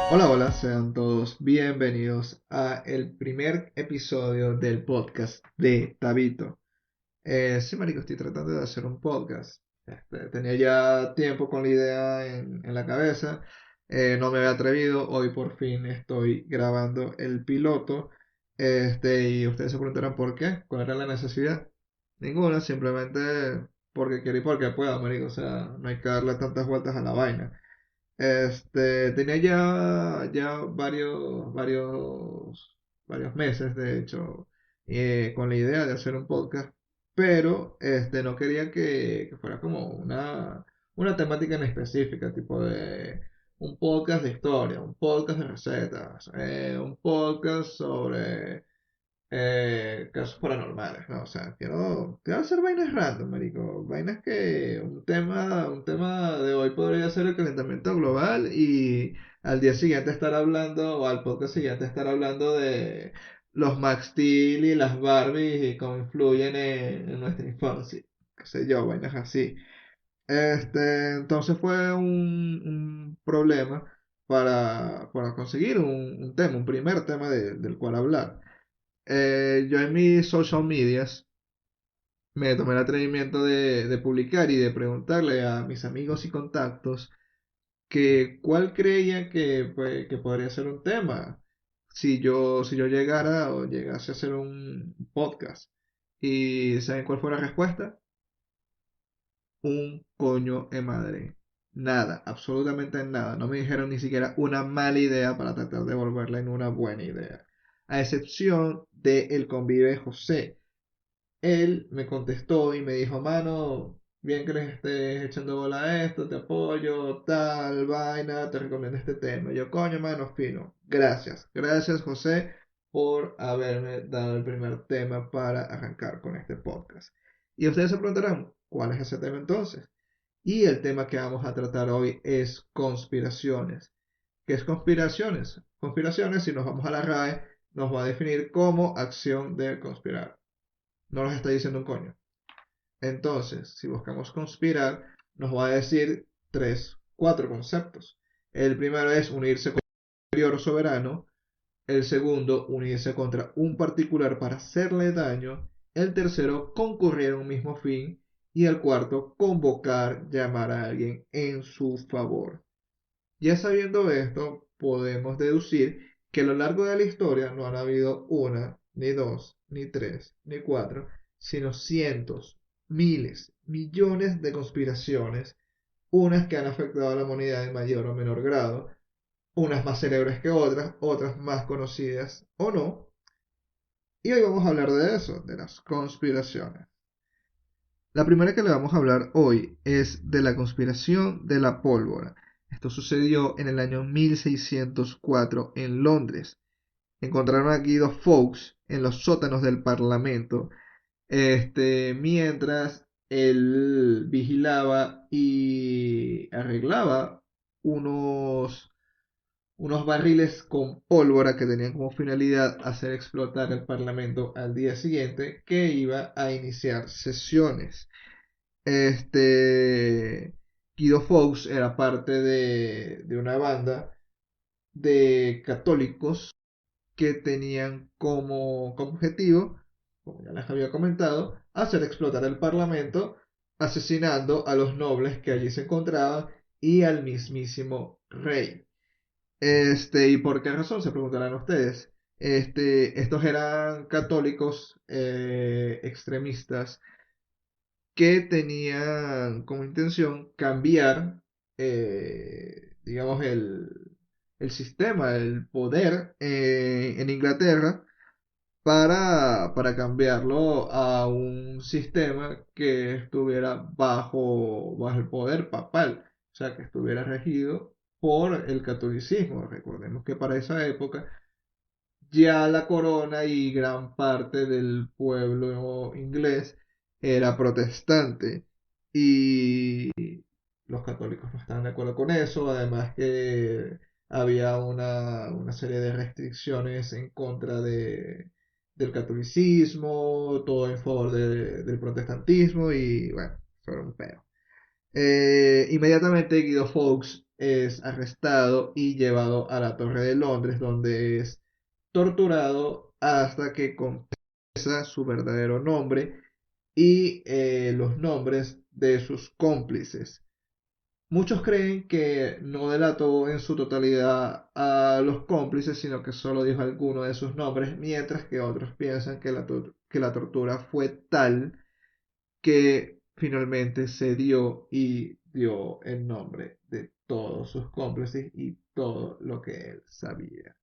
Hola, hola, sean todos bienvenidos a el primer episodio del podcast de Tabito. Sí, marico, estoy tratando de hacer un podcast. Tenía ya tiempo con la idea en la cabeza, no me había atrevido, hoy por fin estoy grabando el piloto. Y ustedes se preguntarán por qué, cuál era la necesidad. Ninguna, simplemente porque quiero y porque puedo, marico, o sea, no hay que darle tantas vueltas a la vaina. Tenía ya varios meses, de hecho, con la idea de hacer un podcast, pero no quería que fuera como una temática en específica, tipo de un podcast de historia, un podcast de recetas, un podcast sobre casos paranormales, ¿no? O sea, quiero hacer vainas random, marico. Vainas que un tema de hoy podría ser el calentamiento global y al día siguiente estar hablando, o al podcast siguiente estar hablando de los Max Steel y las Barbies y cómo influyen en nuestra infancia. Qué sé yo, vainas así. Entonces fue un problema para conseguir un tema, un primer tema del cual hablar. Yo en mis social medias me tomé el atrevimiento de publicar y de preguntarle a mis amigos y contactos que cuál creían que podría ser un tema si yo llegara o llegase a hacer un podcast. ¿Y saben cuál fue la respuesta? Un coño de madre. Nada, absolutamente nada. No me dijeron ni siquiera una mala idea para tratar de volverla en una buena idea. A excepción de el convive José. Él me contestó y me dijo, mano, bien que les estés echando bola a esto, te apoyo, tal, vaina, te recomiendo este tema. Yo, coño, mano, fino. Gracias. Gracias, José, por haberme dado el primer tema para arrancar con este podcast. Y ustedes se preguntarán, ¿cuál es ese tema entonces? Y el tema que vamos a tratar hoy es conspiraciones. ¿Qué es conspiraciones? Conspiraciones, si nos vamos a la RAE, nos va a definir como acción de conspirar. No nos está diciendo un coño. Entonces, si buscamos conspirar, nos va a decir cuatro conceptos. El primero es unirse con un superior soberano. El segundo, unirse contra un particular para hacerle daño. El tercero, concurrir a un mismo fin. Y el cuarto, convocar, llamar a alguien en su favor. Ya sabiendo esto, podemos deducir que a lo largo de la historia no han habido una, ni dos, ni tres, ni cuatro, sino cientos, miles, millones de conspiraciones, unas que han afectado a la humanidad en mayor o menor grado, unas más célebres que otras, otras más conocidas o no. Y hoy vamos a hablar de eso, de las conspiraciones. La primera que le vamos a hablar hoy es de la conspiración de la pólvora. Esto sucedió en el año 1604 en Londres. Encontraron a Guido Fawkes en los sótanos del Parlamento, mientras él vigilaba y arreglaba unos, unos barriles con pólvora que tenían como finalidad hacer explotar el Parlamento al día siguiente, que iba a iniciar sesiones. Guido Fawkes era parte de una banda de católicos que tenían como objetivo, como ya les había comentado, hacer explotar el Parlamento, asesinando a los nobles que allí se encontraban y al mismísimo rey. ¿Y por qué razón? Se preguntarán ustedes. Estos eran católicos extremistas que tenían como intención cambiar, digamos, el sistema, el poder en Inglaterra para cambiarlo a un sistema que estuviera bajo el poder papal, o sea, que estuviera regido por el catolicismo. Recordemos que para esa época ya la corona y gran parte del pueblo inglés era protestante y los católicos no estaban de acuerdo con eso, además que había una serie de restricciones en contra del catolicismo, todo en favor del protestantismo y bueno, fue un peo. Inmediatamente Guido Fawkes es arrestado y llevado a la Torre de Londres, donde es torturado hasta que confiesa su verdadero nombre y los nombres de sus cómplices. Muchos creen que no delató en su totalidad a los cómplices, sino que solo dijo algunos de sus nombres, mientras que otros piensan que la tortura fue tal que finalmente se dio y dio el nombre de todos sus cómplices y todo lo que él sabía.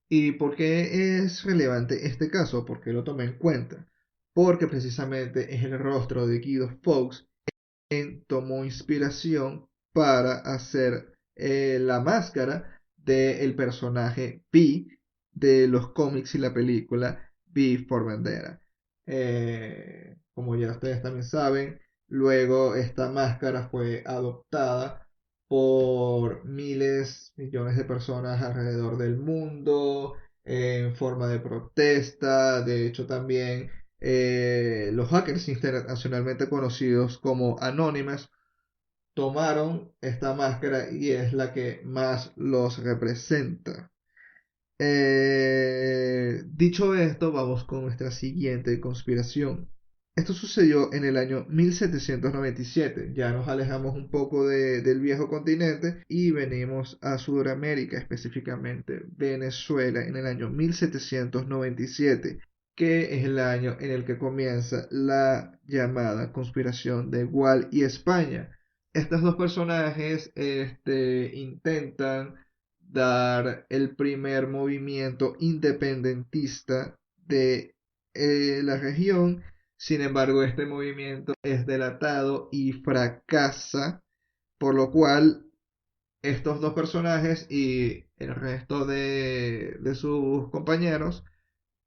¿Y por qué es relevante este caso? ¿Por qué lo tomé en cuenta? Porque precisamente es el rostro de Guido Fawkes quien tomó inspiración para hacer la máscara del personaje V de los cómics y la película V for Vendetta. Como ya ustedes también saben, luego esta máscara fue adoptada por miles, millones de personas alrededor del mundo en forma de protesta. De hecho, también los hackers internacionalmente conocidos como Anonymous tomaron esta máscara y es la que más los representa. Dicho esto, vamos con nuestra siguiente conspiración. Esto sucedió en el año 1797. Ya nos alejamos un poco del viejo continente y venimos a Sudamérica, específicamente Venezuela, en el año 1797, que es el año en el que comienza la llamada conspiración de Gual y España. Estos dos personajes intentan dar el primer movimiento independentista de la región. Sin embargo, este movimiento es delatado y fracasa, por lo cual estos dos personajes y el resto de sus compañeros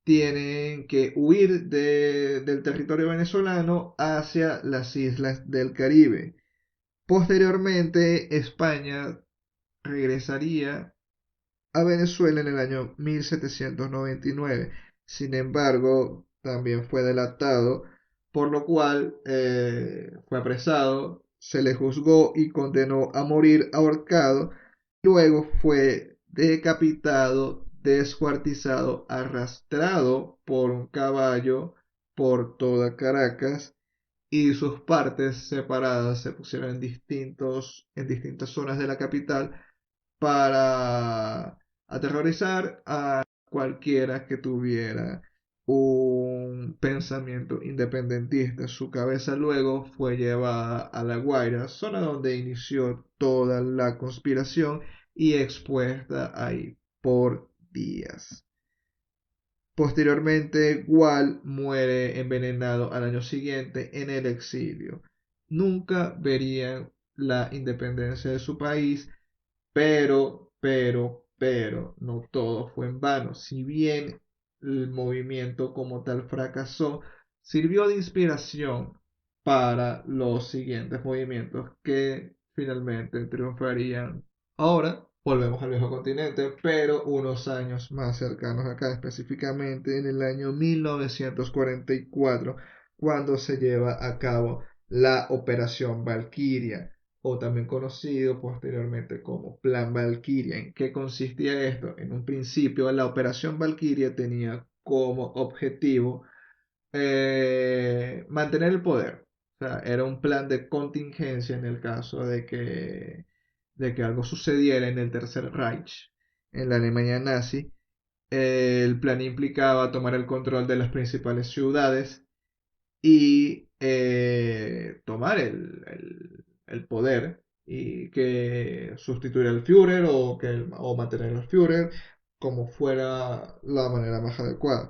tienen que huir del territorio venezolano hacia las islas del Caribe. Posteriormente, España regresaría a Venezuela en el año 1799. Sin embargo, también fue delatado, por lo cual fue apresado, se le juzgó y condenó a morir ahorcado. Luego fue decapitado, descuartizado, arrastrado por un caballo por toda Caracas y sus partes separadas se pusieron en distintas zonas de la capital para aterrorizar a cualquiera que tuviera un pensamiento independentista. Su cabeza luego fue llevada a La Guaira, zona donde inició toda la conspiración y expuesta ahí por días. Posteriormente, Gual muere envenenado al año siguiente en el exilio. Nunca verían la independencia de su país, pero, no todo fue en vano. Si bien el movimiento como tal fracasó, sirvió de inspiración para los siguientes movimientos que finalmente triunfarían. Ahora volvemos al viejo continente, pero unos años más cercanos acá, específicamente en el año 1944, cuando se lleva a cabo la Operación Valquiria, o también conocido posteriormente como Plan Valquiria. ¿En qué consistía esto? En un principio, la Operación Valquiria tenía como objetivo mantener el poder. O sea, era un plan de contingencia en el caso de que algo sucediera en el Tercer Reich, en la Alemania nazi. El plan implicaba tomar el control de las principales ciudades y tomar el poder y que sustituir al Führer o mantener al Führer como fuera la manera más adecuada.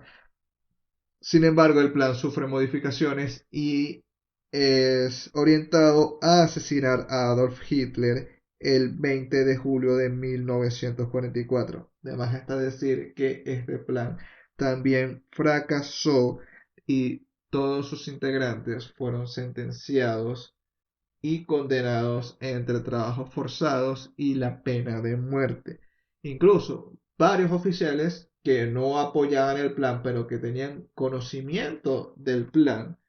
Sin embargo, el plan sufre modificaciones y es orientado a asesinar a Adolf Hitler el 20 de julio de 1944. Además está decir que este plan también fracasó y todos sus integrantes fueron sentenciados y condenados entre trabajos forzados y la pena de muerte. Incluso varios oficiales que no apoyaban el plan, pero que tenían conocimiento del plan,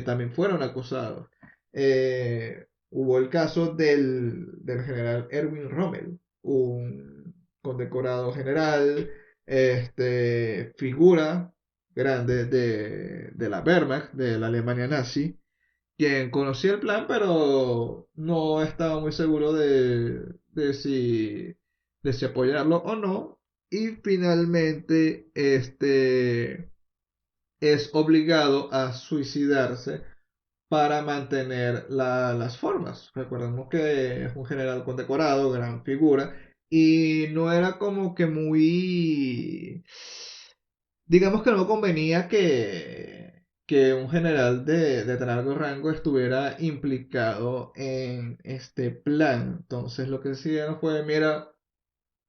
también fueron acusados. Hubo el caso del general Erwin Rommel, un condecorado general, figura grande de la Wehrmacht, de la Alemania nazi, quien conocía el plan, pero no estaba muy seguro de si apoyarlo o no. Y finalmente, es obligado a suicidarse para mantener las formas. Recordemos que es un general condecorado, gran figura, y no era como que muy, digamos que no convenía que un general de tan alto rango estuviera implicado en este plan. Entonces lo que decidieron fue, mira,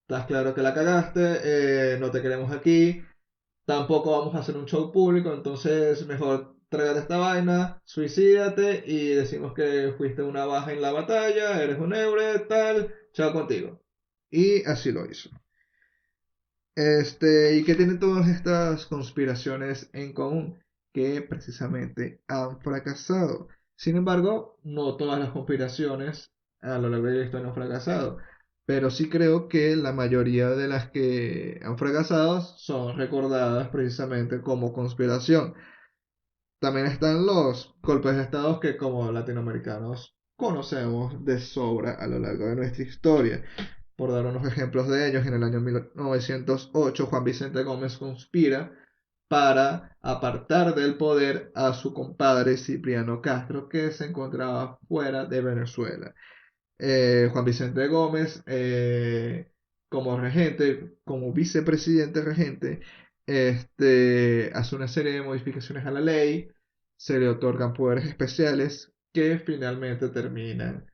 estás claro que la cagaste, no te queremos aquí, tampoco vamos a hacer un show público, entonces mejor trágate esta vaina, suicídate y decimos que fuiste una baja en la batalla, eres un héroe, tal, chao contigo. Y así lo hizo. ¿Y qué tienen todas estas conspiraciones en común? Que precisamente han fracasado. Sin embargo, no todas las conspiraciones a lo largo de la historia han fracasado. Pero sí creo que la mayoría de las que han fracasado son recordadas precisamente como conspiración. También están los golpes de estado que como latinoamericanos conocemos de sobra a lo largo de nuestra historia. Por dar unos ejemplos de ellos, en el año 1908 Juan Vicente Gómez conspira para apartar del poder a su compadre Cipriano Castro, que se encontraba fuera de Venezuela. Juan Vicente Gómez, como regente, como vicepresidente regente, hace una serie de modificaciones a la ley, se le otorgan poderes especiales que finalmente terminan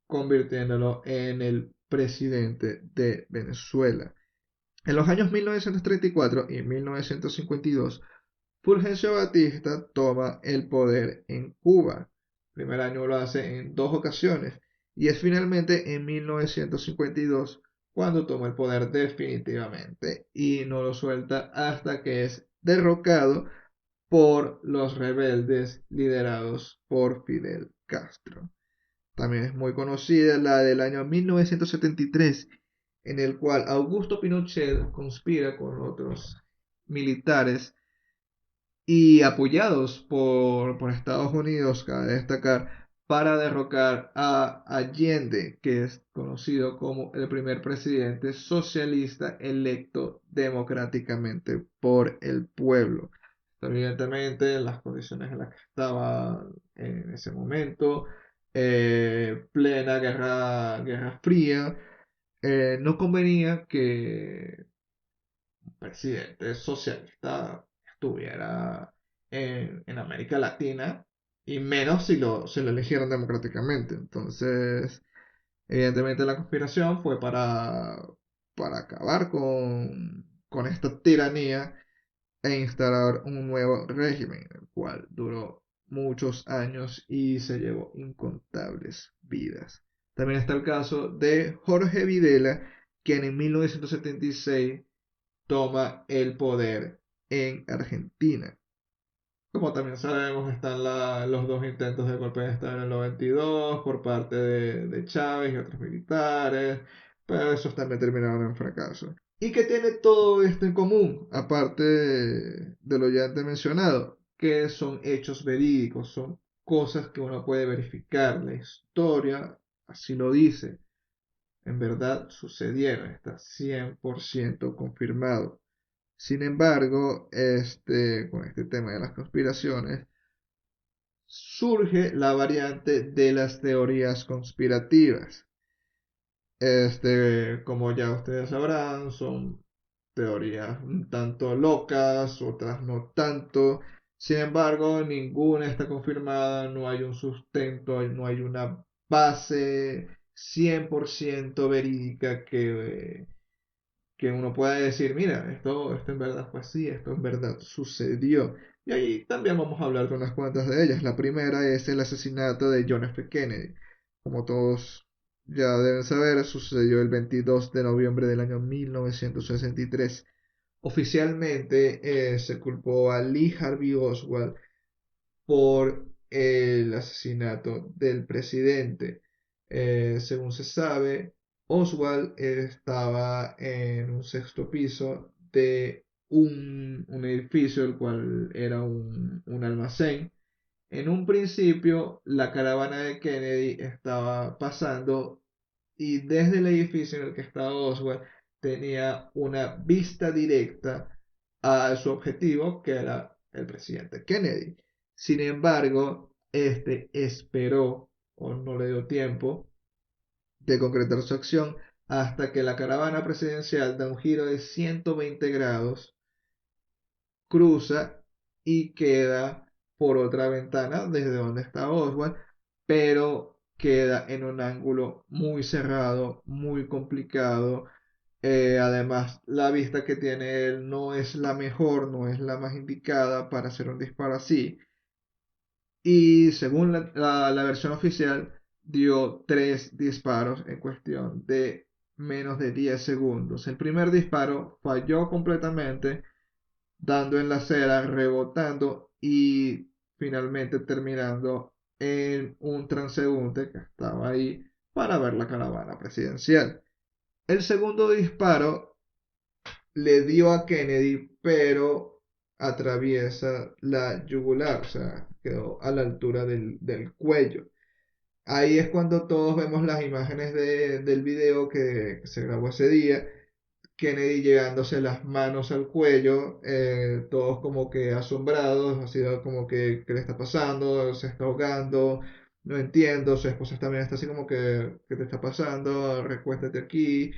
convirtiéndolo en el presidente de Venezuela. En los años 1934 y 1952, Fulgencio Batista toma el poder en Cuba. El primer año lo hace en dos ocasiones y es finalmente en 1952 cuando toma el poder definitivamente y no lo suelta hasta que es derrocado por los rebeldes liderados por Fidel Castro. También es muy conocida la del año 1973, en el cual Augusto Pinochet conspira con otros militares y apoyados por Estados Unidos, cabe destacar, para derrocar a Allende, que es conocido como el primer presidente socialista electo democráticamente por el pueblo. Evidentemente, en las condiciones en las que estaba en ese momento, plena guerra fría, no convenía que un presidente socialista estuviera en América Latina y menos si lo eligieron democráticamente. Entonces, evidentemente la conspiración fue para acabar con esta tiranía e instalar un nuevo régimen, el cual duró muchos años y se llevó incontables vidas. También está el caso de Jorge Videla, quien en 1976 toma el poder en Argentina. Como también sabemos, están los dos intentos de golpe de Estado en el 92 por parte de Chávez y otros militares, pero esos también terminaron en fracaso. ¿Y qué tiene todo esto en común? Aparte de lo ya antes mencionado, que son hechos verídicos, son cosas que uno puede verificar. La historia así lo dice. En verdad sucedieron, está 100% confirmado. Sin embargo, con este tema de las conspiraciones, surge la variante de las teorías conspirativas. Como ya ustedes sabrán, son teorías un tanto locas, otras no tanto. Sin embargo, ninguna está confirmada, no hay un sustento, no hay una base 100% verídica que uno pueda decir, mira, esto en verdad fue así, esto en verdad sucedió. Y ahí también vamos a hablar de unas cuantas de ellas. La primera es el asesinato de John F. Kennedy. Como todos ya deben saber, sucedió el 22 de noviembre del año 1963. Oficialmente se culpó a Lee Harvey Oswald por el asesinato del presidente. Según se sabe, Oswald estaba en un sexto piso de un edificio, el cual era un almacén. En un principio, la caravana de Kennedy estaba pasando y desde el edificio en el que estaba Oswald tenía una vista directa a su objetivo, que era el presidente Kennedy. Sin embargo, este esperó o no le dio tiempo de concretar su acción hasta que la caravana presidencial da un giro de 120 grados, cruza y queda por otra ventana desde donde está Oswald, pero queda en un ángulo muy cerrado, muy complicado. Además, la vista que tiene él no es la mejor, no es la más indicada para hacer un disparo así. Y según la versión oficial, dio tres disparos en cuestión de menos de 10 segundos. El primer disparo falló completamente, dando en la acera, rebotando y finalmente terminando en un transeúnte que estaba ahí para ver la caravana presidencial. El segundo disparo le dio a Kennedy, pero atraviesa la yugular, o sea, quedó a la altura del cuello. Ahí es cuando todos vemos las imágenes del video que se grabó ese día. Kennedy llevándose las manos al cuello, todos como que asombrados, así como que, ¿qué le está pasando? Se está ahogando, no entiendo, su esposa también está así como que, ¿qué te está pasando? Recuéstate aquí,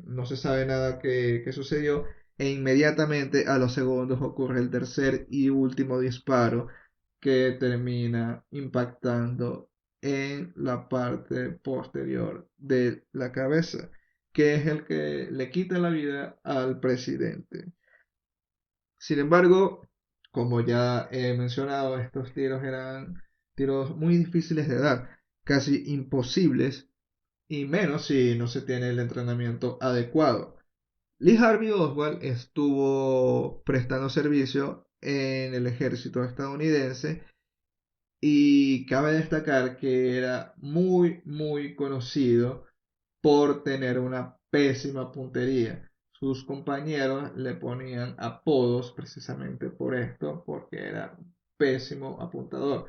no se sabe nada que sucedió, e inmediatamente a los segundos ocurre el tercer y último disparo que termina impactando en la parte posterior de la cabeza, que es el que le quita la vida al presidente. Sin embargo, como ya he mencionado, estos tiros eran tiros muy difíciles de dar, casi imposibles, y menos si no se tiene el entrenamiento adecuado. Lee Harvey Oswald estuvo prestando servicio en el ejército estadounidense y cabe destacar que era muy conocido por tener una pésima puntería. Sus compañeros le ponían apodos precisamente por esto, porque era un pésimo apuntador.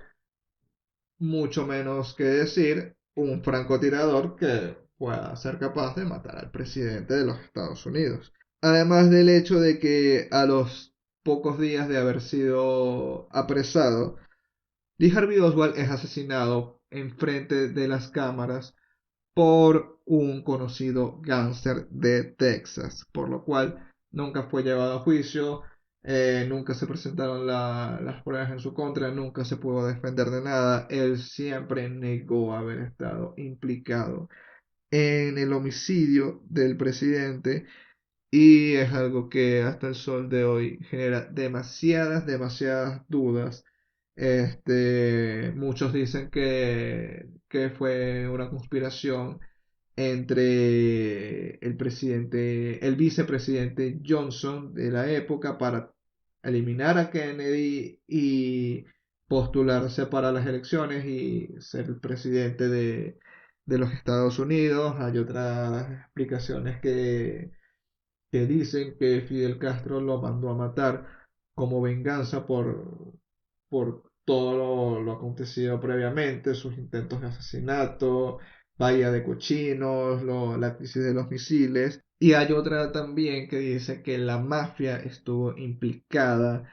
Mucho menos que decir un francotirador que pueda ser capaz de matar al presidente de los Estados Unidos. Además del hecho de que a los pocos días de haber sido apresado, Lee Harvey Oswald es asesinado en frente de las cámaras por un conocido gángster de Texas, por lo cual nunca fue llevado a juicio, nunca se presentaron las pruebas en su contra, nunca se pudo defender de nada, él siempre negó haber estado implicado en el homicidio del presidente y es algo que hasta el sol de hoy genera demasiadas dudas. Muchos dicen que fue una conspiración entre el vicepresidente Johnson de la época para eliminar a Kennedy y postularse para las elecciones y ser el presidente de los Estados Unidos. Hay otras explicaciones que dicen que Fidel Castro lo mandó a matar como venganza por todo lo acontecido previamente, sus intentos de asesinato, Bahía de Cochinos, la crisis de los misiles. Y hay otra también que dice que la mafia estuvo implicada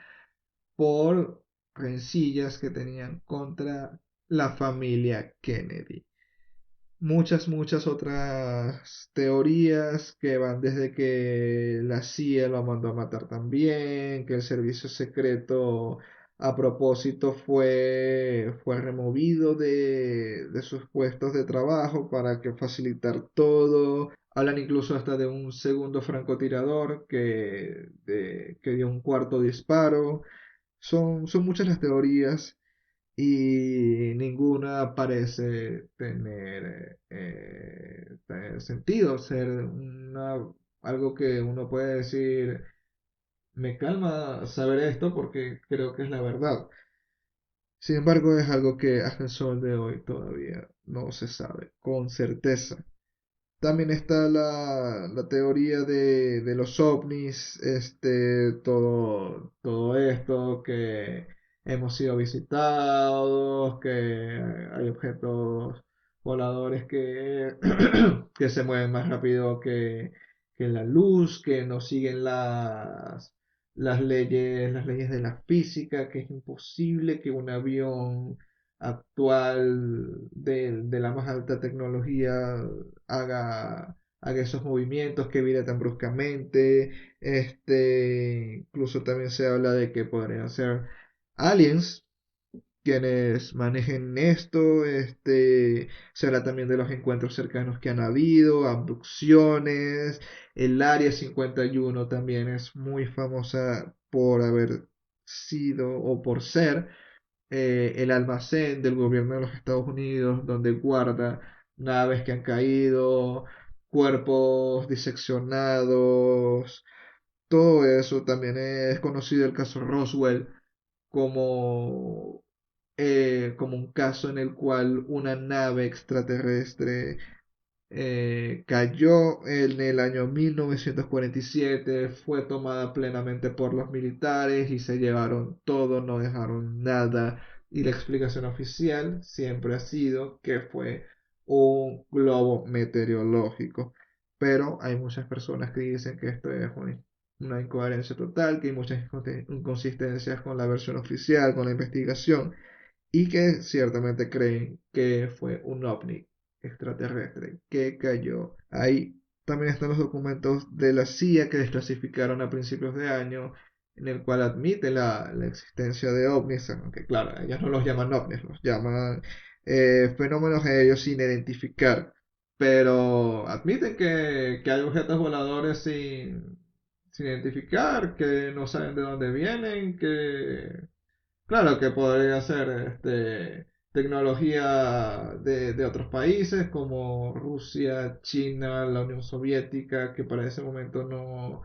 por rencillas que tenían contra la familia Kennedy. Muchas otras teorías que van desde que la CIA lo mandó a matar también, que el servicio secreto a propósito fue removido de sus puestos de trabajo para que facilitar todo. Hablan incluso hasta de un segundo francotirador que dio un cuarto disparo. Son muchas las teorías y ninguna parece tener sentido, ser algo que uno puede decir, me calma saber esto porque creo que es la verdad. Sin embargo, es algo que hasta el sol de hoy todavía no se sabe con certeza. También está la teoría de los ovnis, todo esto, que hemos sido visitados, que hay objetos voladores que, que se mueven más rápido que la luz, que no siguen las leyes de la física, que es imposible que un avión actual de la más alta tecnología haga esos movimientos, que vire tan bruscamente. Incluso también se habla de que podrían ser aliens quienes manejen esto. Se habla también de los encuentros cercanos que han habido, abducciones. El Área 51 también es muy famosa por haber sido o por ser el almacén del gobierno de los Estados Unidos, donde guarda naves que han caído, cuerpos diseccionados. Todo eso. También es conocido el caso Roswell como, como un caso en el cual una nave extraterrestre cayó en el año 1947, fue tomada plenamente por los militares y se llevaron todo, no dejaron nada. Y la explicación oficial siempre ha sido que fue un globo meteorológico. Pero hay muchas personas que dicen que esto es una incoherencia total, que hay muchas inconsistencias con la versión oficial, con la investigación, y que ciertamente creen que fue un ovni extraterrestre que cayó ahí. También están los documentos de la CIA que desclasificaron a principios de año, en el cual admite la existencia de ovnis, aunque claro, ellos no los llaman ovnis, los llaman fenómenos ellos sin identificar, pero admiten que hay objetos voladores sin identificar, que no saben de dónde vienen, que claro que podría ser tecnología de otros países como Rusia, China, la Unión Soviética, que para ese momento no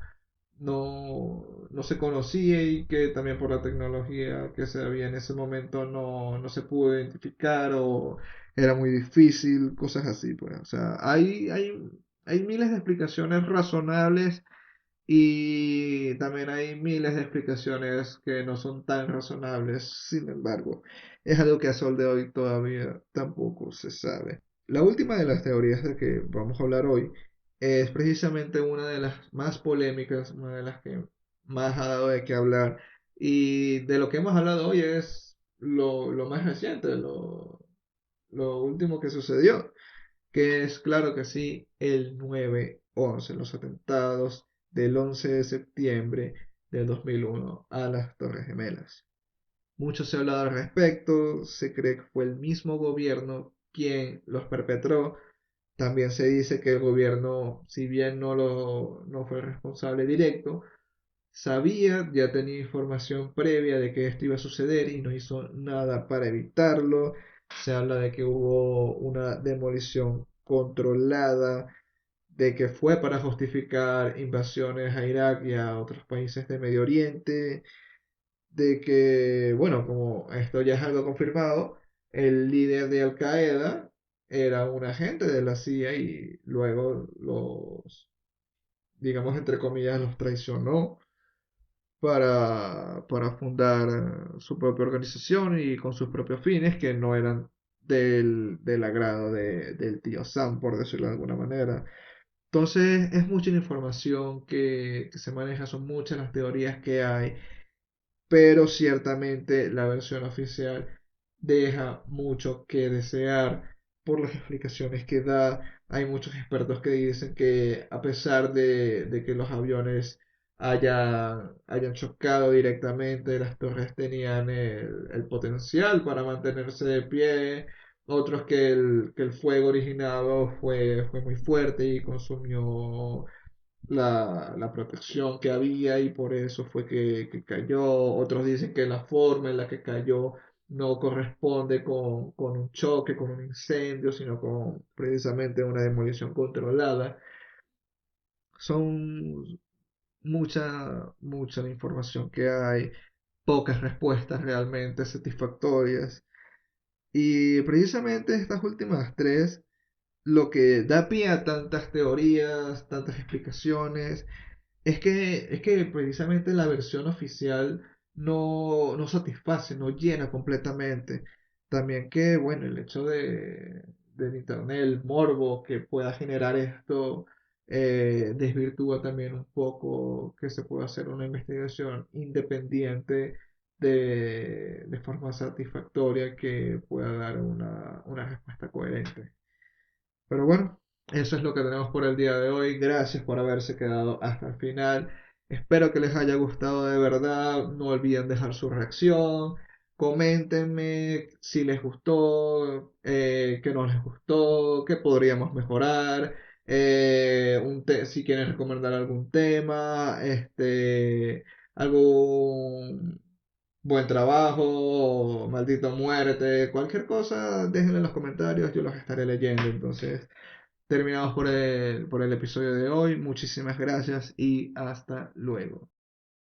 se conocía, y que también por la tecnología que se había en ese momento no se pudo identificar o era muy difícil, cosas así, pues. O sea, hay miles de explicaciones razonables, y también hay miles de explicaciones que no son tan razonables. Sin embargo, es algo que a sol de hoy todavía tampoco se sabe. La última de las teorías de que vamos a hablar hoy es precisamente una de las más polémicas, una de las que más ha dado de qué hablar. Y de lo que hemos hablado hoy es lo más reciente, lo último que sucedió, que es claro que sí, el 9/11, los atentados del 11 de septiembre de 2001 a las Torres Gemelas. Mucho se ha hablado al respecto, se cree que fue el mismo gobierno quien los perpetró. También se dice que el gobierno, si bien no fue responsable directo, sabía, ya tenía información previa de que esto iba a suceder y no hizo nada para evitarlo. Se habla de que hubo una demolición controlada, de que fue para justificar invasiones a Irak y a otros países de Medio Oriente, de que, bueno, como esto ya es algo confirmado, el líder de Al Qaeda era un agente de la CIA y luego digamos, entre comillas, los traicionó para fundar su propia organización y con sus propios fines, que no eran del agrado del tío Sam, por decirlo de alguna manera. Entonces es mucha la información que se maneja, son muchas las teorías que hay, pero ciertamente la versión oficial deja mucho que desear por las explicaciones que da. Hay muchos expertos que dicen que a pesar de que los aviones hayan chocado directamente, las torres tenían el potencial para mantenerse de pie. Otros que el fuego originado fue muy fuerte y consumió la protección que había, y por eso fue que cayó. Otros dicen que la forma en la que cayó no corresponde con un choque, con un incendio, sino con precisamente una demolición controlada. Son mucha la información que hay, pocas respuestas realmente satisfactorias. Y precisamente estas últimas tres, lo que da pie a tantas teorías, tantas explicaciones, es que precisamente la versión oficial no satisface, no llena completamente. También que, bueno, el hecho del internet, el morbo que pueda generar esto, desvirtúa también un poco que se pueda hacer una investigación independiente de forma satisfactoria que pueda dar una respuesta coherente. Pero bueno, eso es lo que tenemos por el día de hoy. Gracias por haberse quedado hasta el final. Espero que les haya gustado de verdad. No olviden dejar su reacción. Coméntenme si les gustó, qué no les gustó, qué podríamos mejorar. Si quieren recomendar algún tema, algún buen trabajo, maldito muerte, cualquier cosa, déjenlo en los comentarios, yo los estaré leyendo. Entonces, terminamos por el episodio de hoy. Muchísimas gracias y hasta luego.